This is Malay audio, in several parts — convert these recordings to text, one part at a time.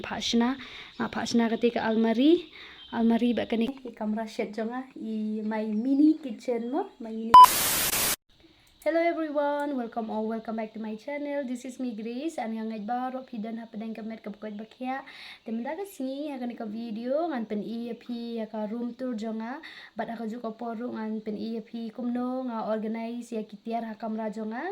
depan Pak Shna ketika almari bak kani kamera set jonga I my mini kitchen mo my mini. Hello everyone, welcome back to my channel. This is me Grace. Ang ngait baro pidan hapadang kamet kapkoit bakya. Temendaga sini akan ka video ngan pen EAP ka room tour jonga. Bat aka juga poru ngan pen EAP kumno nga organize ya kitiar ha kamera jonga.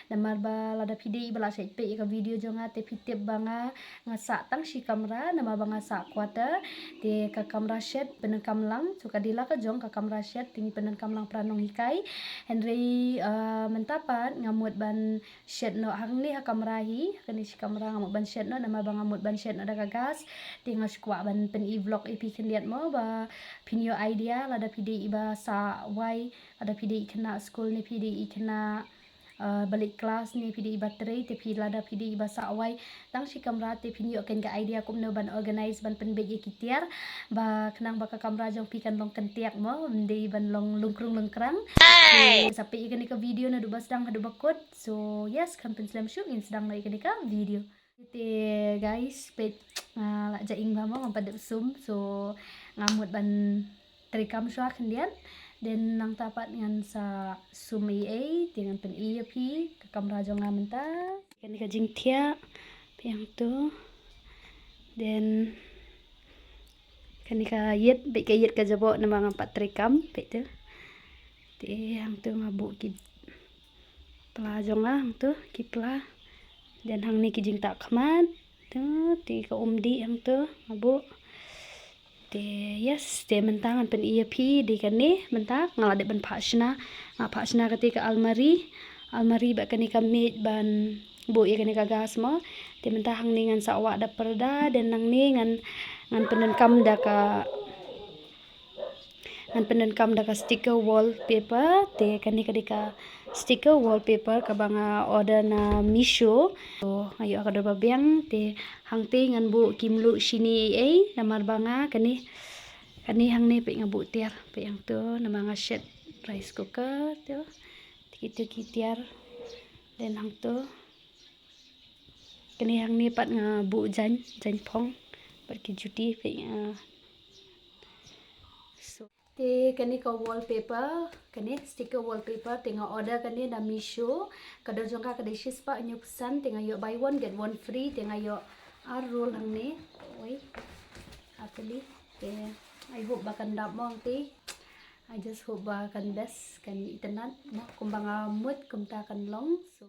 Namar ba lada pide bala sai pe ka video jonga te pitep banga nga sa tang si kamera nama banga sa kwata te ka kamera set penen kamlang suka dila ka jong ka kamera set tingi penen kamlang pranong hikai Henry mentapat ngamut ban shed no hang ni ha kamerahi kani si kamera ngamut ban shed no nama bang ngamut ban shed no da gagas tinga skwa ban pen vlog ip kan lihat mo ba pinyo idea lada pidi iba sa wai ada pidi kena school ni pidi kena balik kelas ni pidi baterai te pidi lada pidi iba sa wai tang si kamera te pinyo kan ga idea kum no ban organize ban pen begi kitiar ba kenang ba ka kamera jong pikan long kentiak mo ndei ban long lungkrung lungkrang sampai ikan ka video na dubas dang hadu bakot so yes kan pen slam shoot in sedang na ikan ka video te guys pet la jaing ba mo ngapad zoom so ngamut ban trikam swa kendian dan nang tapat ngan sa zoom AA dengan pen EAP ka kamera jong ngamenta ikan ka jing tia piang tu dan kan ka yet be ka yet ka jabo na mga patrikam pe tu te hang tu ngabuk ki pelajong lah hang tu ki pela dan hang ni ki jing tak khamat tu ti ka umdi hang tu ngabuk te yes te mentangan pen EAP di kan ni mentak ngalade ban Pak Shna ketika almari bak kani kami ban bu ya kani ka gas mo te mentah hang ni ngan sa awak da perda dan nang ni ngan penen kam da ka sticker wallpaper te kani kadika sticker wallpaper ka banga order na Misho so ayo aka do babiang te hang te ngan bu kimlu sini namar banga kani hang ni pe ngabu tiar pe yang tu nama nga set rice cooker tu kitu kitiar dan hang tu kani hang ni pat ngabu jan phong pat ki juti pe te kani ka wallpaper kani sticker wallpaper tinga order kani na Misho kada jongka kada shis pa nyu pesan tinga yo buy one get one free tinga yo roll hang ni oi apeli te I hope bakan dap mo ti I just hope bakan best kan itenan mo kumbang mut kumta kan long so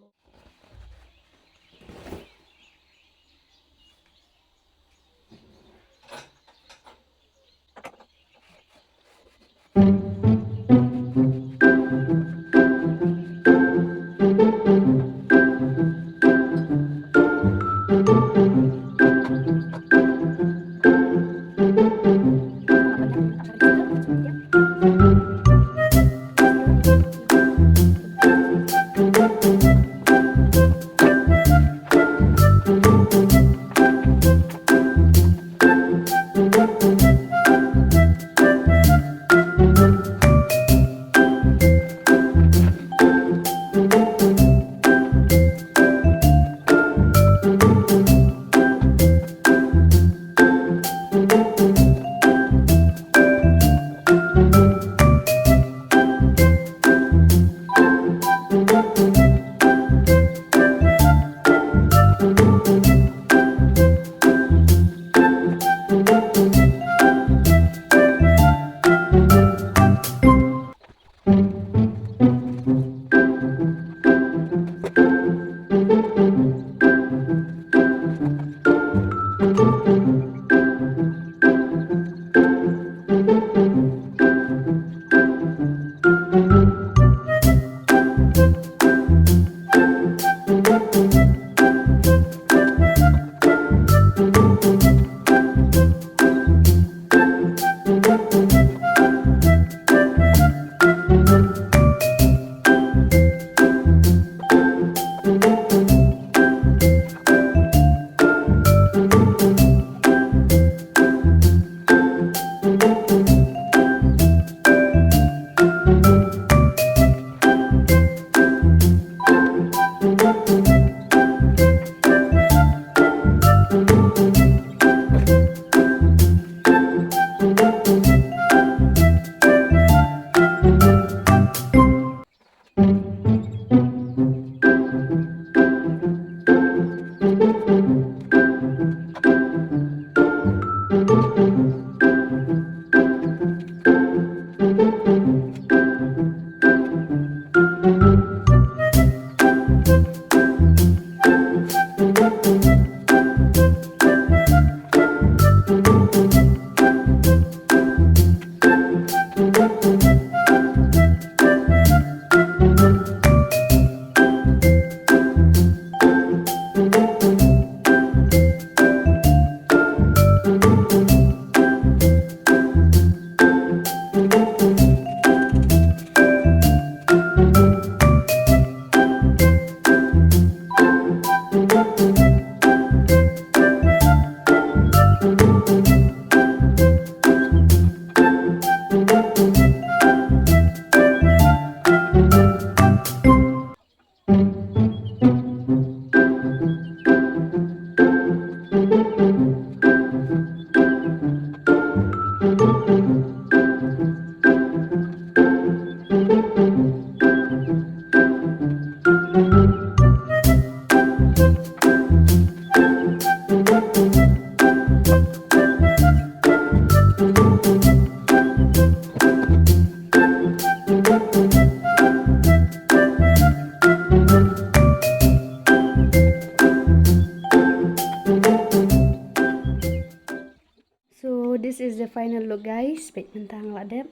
this is the final look guys. Pet mentang lah dep.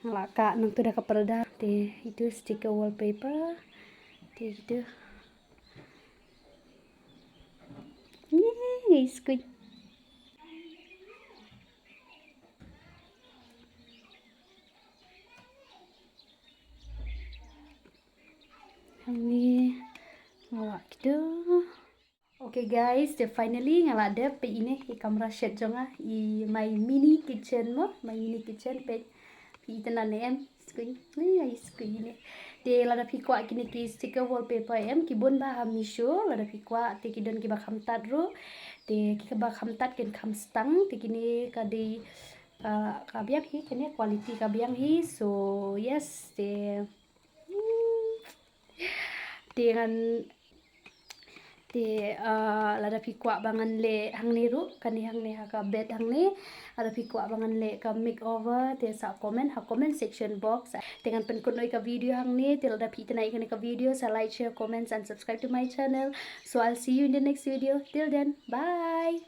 Ngelaka nang tu dah keperda. Itu sticker wallpaper. Gitu. Guys, good. Ini ngelak gitu. Okay guys, the finally ngalak dep pe ini I kamera set jonga I my mini kitchen mo, my mini kitchen pe I tenan em screen. Ni screen ni. Te lada pikwa kini ki sticker wallpaper em ki bon ba hamisho lada pikwa te ki don ki ba khamtat ro te ki ba khamtat ken kham stang te kini ka de kabiang hi kene quality kabiang hi so yes te dengan te lada pikwa bangan le hang ni ru kani hang ni ha ka bed hang ni lada pikwa bangan le ka makeover te sa comment ha comment section box dengan pen kun ka video hang ni te lada pita nai ka video sa like share comments and subscribe to my channel so I'll see you in the next video till then bye.